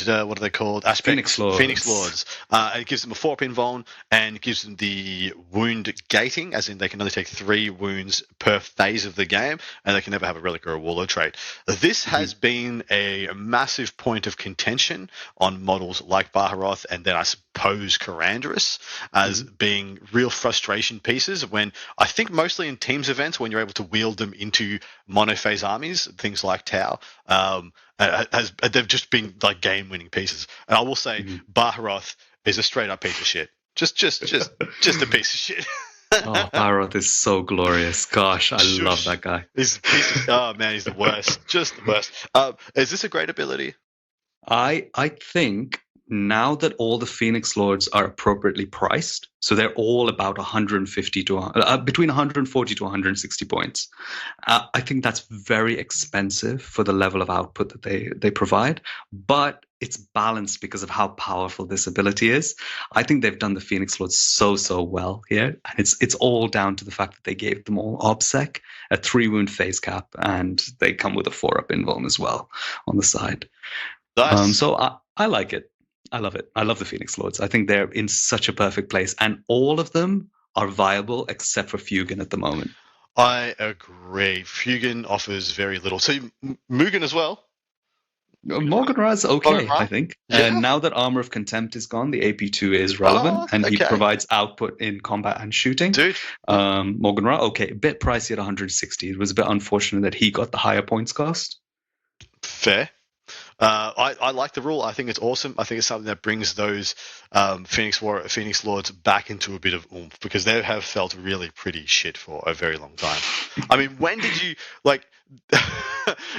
what are they called? Phoenix Lords. It gives them a 4-pin vuln, and it gives them the wound gating, as in they can only take 3 wounds per phase of the game, and they can never have a relic or a warlord trait. This has been a massive point of contention on models like Baharoth, and then I suppose Karandris, as being real frustration pieces, when I think mostly in teams events, when you're able to wield them into monophase armies, things like Tau, they've just been like game-winning pieces. And I will say, Baharoth is a straight-up piece of shit. Just a piece of shit. Oh, Baharoth is so glorious. Gosh, I love that guy. Oh man, he's the worst. Just the worst. Is this a great ability? I think now that all the Phoenix Lords are appropriately priced, so they're all about 150 to between 140 to 160 points. I think that's very expensive for the level of output that they provide, but it's balanced because of how powerful this ability is. I think they've done the Phoenix Lords so well here, and it's all down to the fact that they gave them all OBSEC, a 3-wound phase cap, and they come with a 4-up invuln as well on the side. So I like it. I love it. I love the Phoenix Lords. I think they're in such a perfect place, and all of them are viable except for Fugan at the moment. I agree. Fugan offers very little. So Mugen as well. Morgan Ra's okay, I think. Yeah. And now that Armor of Contempt is gone, the AP2 is relevant, and he provides output in combat and shooting. Dude. Morgan Ra, okay, a bit pricey at 160. It was a bit unfortunate that he got the higher points cost. Fair. I like the rule. I think it's awesome. I think it's something that brings those Phoenix Lords back into a bit of oomph, because they have felt really pretty shit for a very long time. I mean, when did you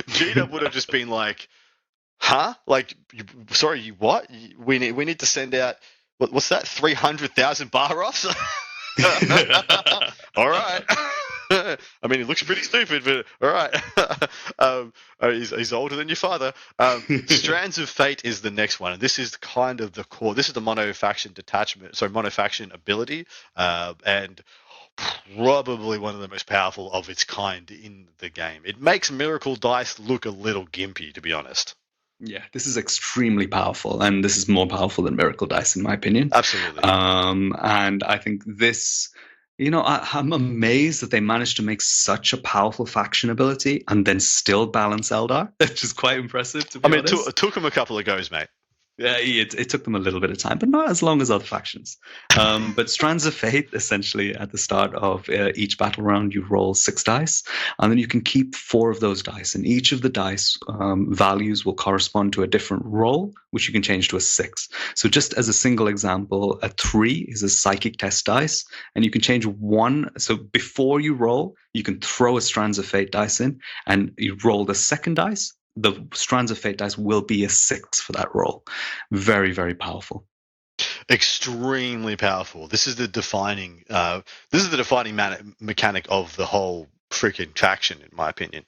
Gina would have just been like, huh? Like, sorry, what? We need to send out what's that? 300,000 bar offs? All right. I mean, he looks pretty stupid, but all right. He's older than your father. Strands of Fate is the next one, and this is kind of the core. This is the monofaction monofaction ability, and probably one of the most powerful of its kind in the game. It makes Miracle Dice look a little gimpy, to be honest. Yeah, this is extremely powerful, and this is more powerful than Miracle Dice, in my opinion. Absolutely. And I think this, I'm amazed that they managed to make such a powerful faction ability and then still balance Eldar, which is quite impressive, to be honest. It took them a couple of goes, mate. Yeah, it took them a little bit of time, but not as long as other factions. But Strands of Fate, essentially, at the start of each battle round, you roll 6 dice, and then you can keep 4 of those dice. And each of the dice values will correspond to a different roll, which you can change to a 6. So just as a single example, a 3 is a psychic test dice, and you can change 1. So before you roll, you can throw a Strands of Fate dice in, and you roll the second dice. The Strands of Fate dice will be a 6 for that roll. Very, very powerful. Extremely powerful. This is the defining mechanic of the whole freaking faction, in my opinion.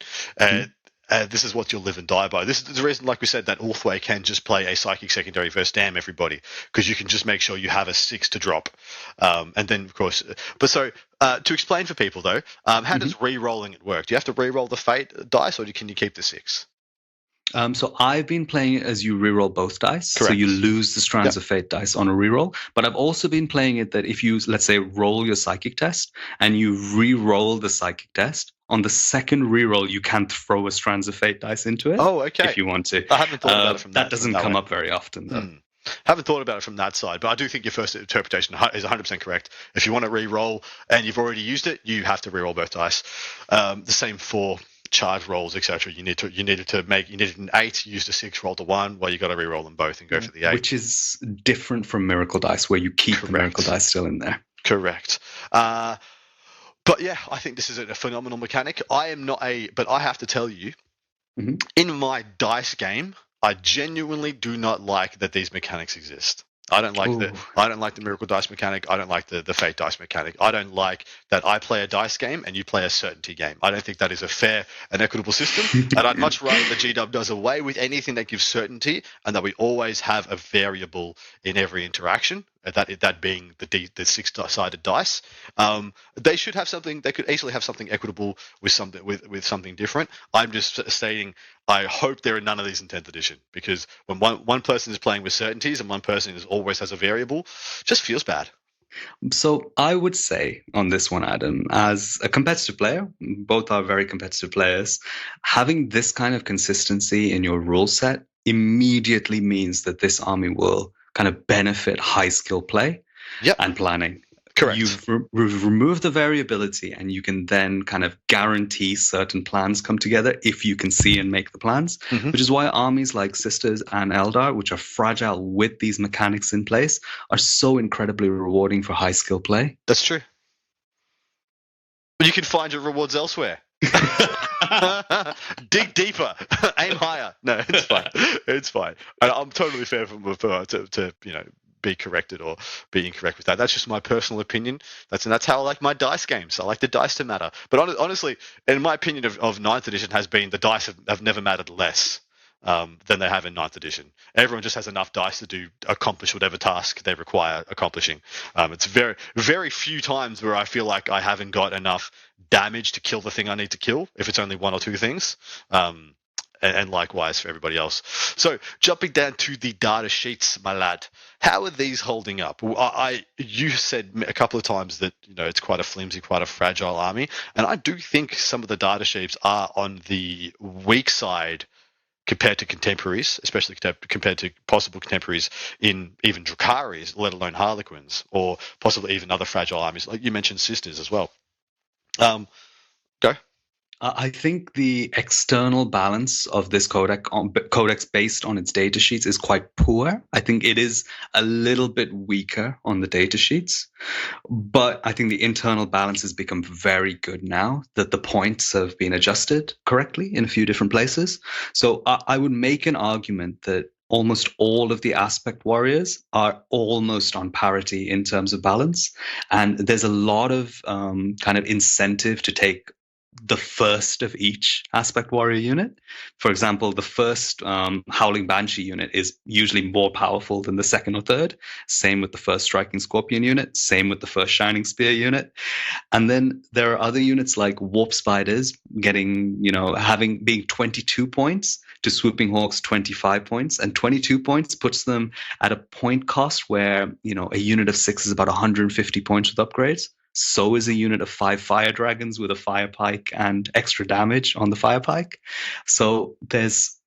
This is what you'll live and die by. This is the reason, like we said, that Orthway can just play a psychic secondary versus damn everybody, because you can just make sure you have a 6 to drop. And then, of course, to explain for people though, how does re-rolling it work? Do you have to re-roll the fate dice, or can you keep the 6? So I've been playing it as you reroll both dice. Correct. So you lose the Strands of Fate dice on a reroll. But I've also been playing it that if you, let's say, roll your psychic test and you re-roll the psychic test, on the second reroll, you can throw a Strands of Fate dice into it. Oh, okay. If you want to. I haven't thought about it from that. That doesn't come up very often, though. Haven't thought about it from that side, but I do think your first interpretation is 100% correct. If you want to re-roll and you've already used it, you have to re-roll both dice. The same for charge rolls, etc. You needed an 8, used a 6, rolled a 1. Well, you got to re-roll them both and go for the 8, which is different from Miracle Dice, where you keep the Miracle Dice still in there. Correct. But yeah, I think this is a phenomenal mechanic. But I have to tell you, in my dice game, I genuinely do not like that these mechanics exist. I don't like the Miracle Dice mechanic. I don't like the Fate Dice mechanic. I don't like that I play a dice game and you play a certainty game. I don't think that is a fair and equitable system. And I'd much rather the GW does away with anything that gives certainty, and that we always have a variable in every interaction. That being the 6-sided dice. They should have something. They could easily have something equitable with something different. I'm just stating, I hope there are none of these in 10th edition, because when one person is playing with certainties and one person always has a variable, it just feels bad. So I would say on this one, Adam, as a competitive player, both are very competitive players, having this kind of consistency in your rule set immediately means that this army will kind of benefit high skill play and planning. Correct. You've removed the variability, and you can then kind of guarantee certain plans come together if you can see and make the plans, which is why armies like Sisters and Eldar, which are fragile with these mechanics in place, are so incredibly rewarding for high skill play. That's true. But you can find your rewards elsewhere. Dig deeper, aim higher. No, it's fine. It's fine. And I'm totally fair to be corrected or be incorrect with that. That's just my personal opinion. That's how I like my dice games. I like the dice to matter. But honestly, in my opinion of 9th edition has been the dice have never mattered less than they have in 9th edition. Everyone just has enough dice to accomplish whatever task they require accomplishing. It's very, very few times where I feel like I haven't got enough damage to kill the thing I need to kill, if it's only one or two things. And likewise for everybody else. So jumping down to the data sheets, my lad, how are these holding up? You said a couple of times that it's quite a flimsy, quite a fragile army, and I do think some of the data sheets are on the weak side compared to contemporaries, especially compared to possible contemporaries in even Dracaris, let alone Harlequins, or possibly even other fragile armies. Like you mentioned Sisters as well. Go. I think the external balance of this codex based on its data sheets is quite poor. I think it is a little bit weaker on the data sheets, but I think the internal balance has become very good now that the points have been adjusted correctly in a few different places. So I would make an argument that almost all of the aspect warriors are almost on parity in terms of balance. And there's a lot of kind of incentive to take the first of each aspect warrior unit. For example, the first Howling Banshee unit is usually more powerful than the second or third. Same with the first Striking Scorpion unit. Same with the first Shining Spear unit. And then there are other units like Warp Spiders getting, being 22 points to Swooping Hawks 25 points. And 22 points puts them at a point cost where, a unit of 6 is about 150 points with upgrades. So is a unit of 5 Fire Dragons with a Fire Pike and extra damage on the Fire Pike. So there's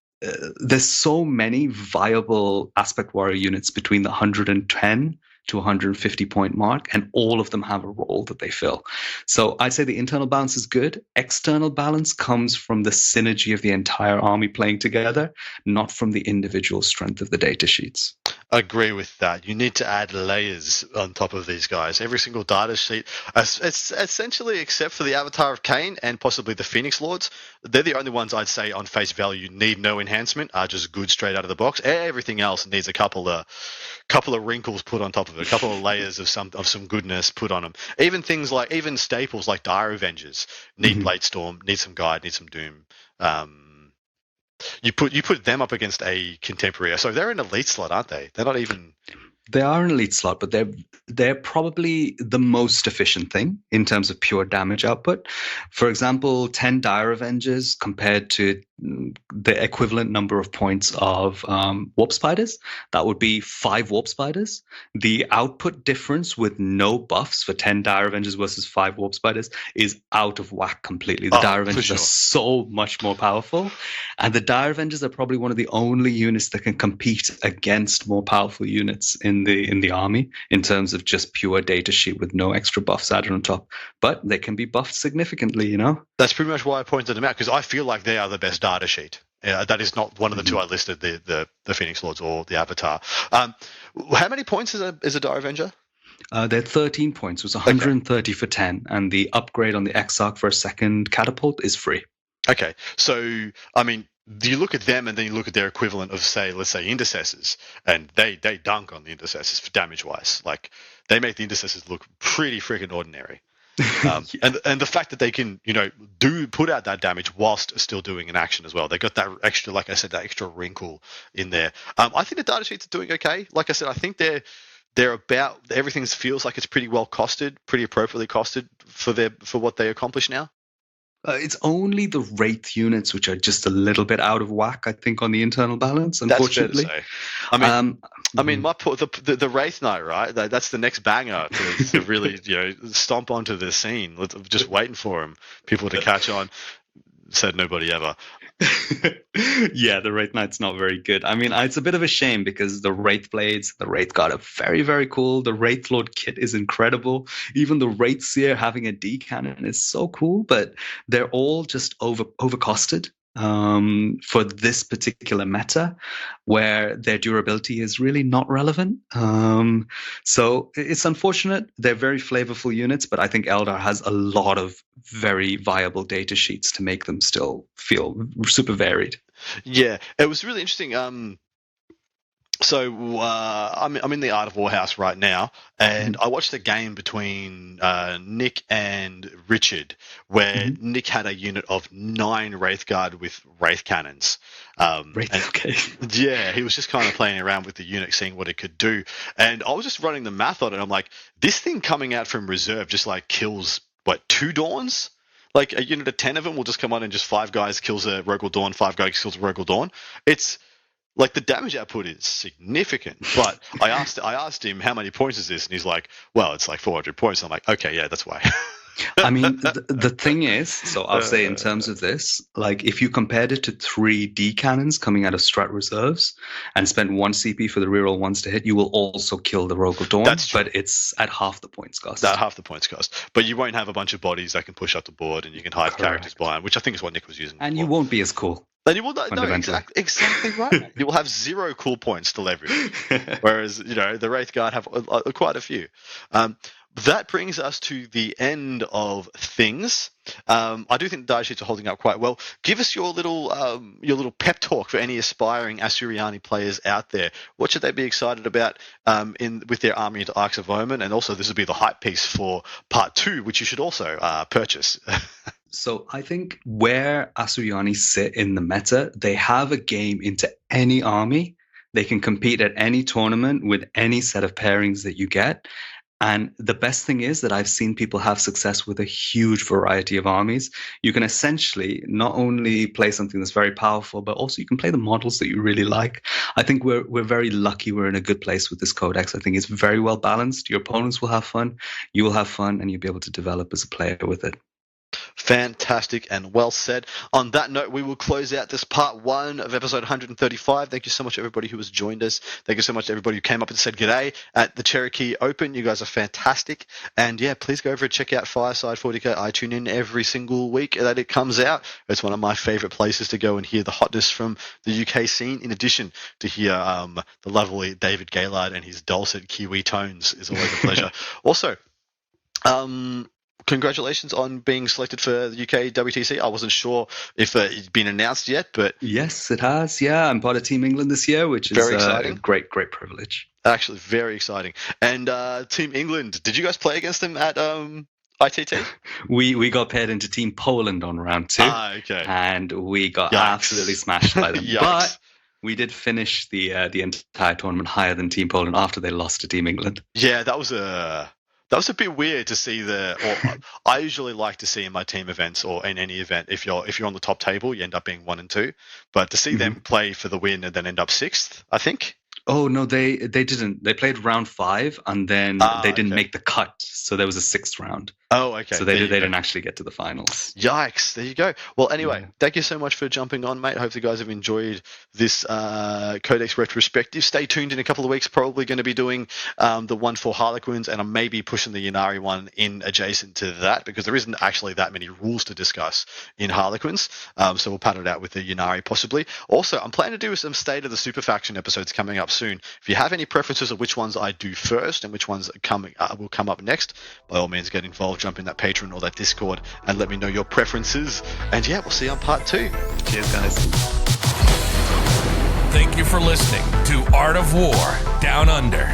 so many viable Aspect Warrior units between the 110 to 150 point mark, and all of them have a role that they fill. So I'd say the internal balance is good. External balance comes from the synergy of the entire army playing together, not from the individual strength of the data sheets. Agree with that. You need to add layers on top of these guys. Every single data sheet, it's essentially, except for the Avatar of Cain and possibly the Phoenix Lords, they're the only ones I'd say on face value need no enhancement, are just good straight out of the box. Everything else needs a couple of wrinkles put on top of it, a couple of layers of some goodness put on them. Even things like staples like Dire Avengers need Blade Storm, need some Guide, need some Doom. You put them up against a contemporary. So they're an elite slot, aren't they? They're not even. They are an elite slot, but they're probably the most efficient thing in terms of pure damage output. For example, 10 Dire Avengers compared to the equivalent number of points of Warp Spiders, that would be 5 Warp Spiders. The output difference with no buffs for 10 Dire Avengers versus 5 Warp Spiders is out of whack completely. The Dire Avengers are so much more powerful, and the Dire Avengers are probably one of the only units that can compete against more powerful units in the army in terms of just pure data sheet with no extra buffs added on top. But they can be buffed significantly, That's pretty much why I pointed them out, because I feel like they are the best data sheet. That is not one of the two I listed, the Phoenix Lords or the Avatar. How many points is a Dire Avenger? They're 13 points. It was 130 for 10, and the upgrade on the Exarch for a second catapult is free. Okay, so I mean, you look at them and then you look at their equivalent of, let's say Intercessors, and they dunk on the Intercessors for damage wise. Like, they make the Intercessors look pretty freaking ordinary. And the fact that they can put out that damage whilst still doing an action as well, they got that extra, like I said, that extra wrinkle in there. I think the data sheets are doing okay. Like I said, I think they're about, everything feels like it's pretty well costed, pretty appropriately costed for what they accomplish now. It's only the Wraith units which are just a little bit out of whack, I think, on the internal balance, unfortunately. That's fair to say. I mean, the Wraith Knight, right? That's the next banger to really, stomp onto the scene. Just waiting for him, people to catch on. Said nobody ever. Yeah, the Wraith Knight's not very good. I mean, it's a bit of a shame because the Wraith Blades, the Wraith Guard are very, very cool. The Wraith Lord kit is incredible. Even the Wraith Seer having a D cannon is so cool, but they're all just overcosted. for this particular meta, where their durability is really not relevant. So it's unfortunate. They're very flavorful units, but I think Eldar has a lot of very viable data sheets to make them still feel super varied. Yeah, it was really interesting. So I'm in the Art of War house right now, and I watched a game between Nick and Richard, where Nick had a unit of 9 Wraithguard with Wraith Cannons. Okay. Yeah, he was just kind of playing around with the unit, seeing what it could do. And I was just running the math on it. I'm like, this thing coming out from reserve just like kills, 2 Dawns? Like a unit of 10 of them will just come on and just 5 guys kills a Rogal Dawn, 5 guys kills a Rogal Dawn. It's like the damage output is significant, but I asked him how many points is this, and he's like, "Well, it's like 400 points." I'm like, "Okay, yeah, that's why." I mean, the thing is, so I'll say in terms of this, like if you compared it to 3 D cannons coming out of Strat reserves and spent 1 CP for the reroll ones to hit, you will also kill the Rogal Dawn, but it's at half the points cost. At half the points cost, but you won't have a bunch of bodies that can push up the board, and you can hide characters behind, which I think is what Nick was using. And you won't be as cool. Then you will exactly right. You will have 0 cool points to leverage, whereas the Wraithguard have quite a few. That brings us to the end of things. I do think the data sheets are holding up quite well. Give us your little pep talk for any aspiring Asuryani players out there. What should they be excited about with their army into Arcs of Omen? And also, this will be the hype piece for part 2, which you should also purchase. So I think where Asuryani sit in the meta, they have a game into any army. They can compete at any tournament with any set of pairings that you get. And the best thing is that I've seen people have success with a huge variety of armies. You can essentially not only play something that's very powerful, but also you can play the models that you really like. I think we're very lucky. We're in a good place with this codex. I think it's very well balanced. Your opponents will have fun. You will have fun, and you'll be able to develop as a player with it. Fantastic and well said. On that note, we will close out this part 1 of episode 135. Thank you so much, everybody who has joined us. Thank you so much to everybody who came up and said g'day at the Cherokee Open. You guys are fantastic. And yeah, please go over and check out Fireside 40K. I tune in every single week that it comes out. It's one of my favorite places to go and hear the hotness from the UK scene. In addition to hear the lovely David Gaylard and his dulcet Kiwi tones is always a pleasure. Also, congratulations on being selected for the UK WTC. I wasn't sure if it'd been announced yet, but yes, it has. Yeah, I'm part of Team England this year, which is a great privilege. Actually, very exciting. And Team England, did you guys play against them at ITT? We got paired into Team Poland on round 2. Okay. And we got absolutely smashed by them. But we did finish the entire tournament higher than Team Poland after they lost to Team England. Yeah, that was a bit weird to see I usually like to see in my team events or in any event, if you're on the top table, you end up being 1 and 2. But to see them play for the win and then end up 6th, I think. Oh, no, they didn't. They played round 5 and then they didn't make the cut. So there was a 6th round. Oh, okay. So they didn't actually get to the finals. Yikes. There you go. Well, anyway, thank you so much for jumping on, mate. I hope you guys have enjoyed this Codex Retrospective. Stay tuned in a couple of weeks. Probably going to be doing the one for Harlequins, and I may be pushing the Ynnari one in adjacent to that because there isn't actually that many rules to discuss in Harlequins. So we'll pad it out with the Ynnari possibly. Also, I'm planning to do some State of the Super Faction episodes coming up soon. If you have any preferences of which ones I do first and which ones will come up next, by all means get involved, jump in that Patreon or that Discord and let me know your preferences. And yeah, we'll see you on part 2. Cheers, guys. Thank you for listening to Art of War Down Under,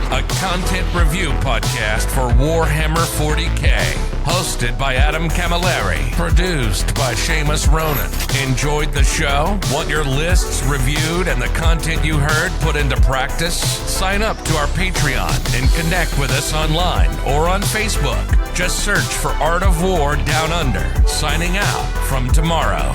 a content review podcast for Warhammer 40K. Hosted by Adam Camilleri. Produced by Seamus Ronan. Enjoyed the show? Want your lists reviewed and the content you heard put into practice? Sign up to our Patreon and connect with us online or on Facebook. Just search for Art of War Down Under. Signing out from tomorrow.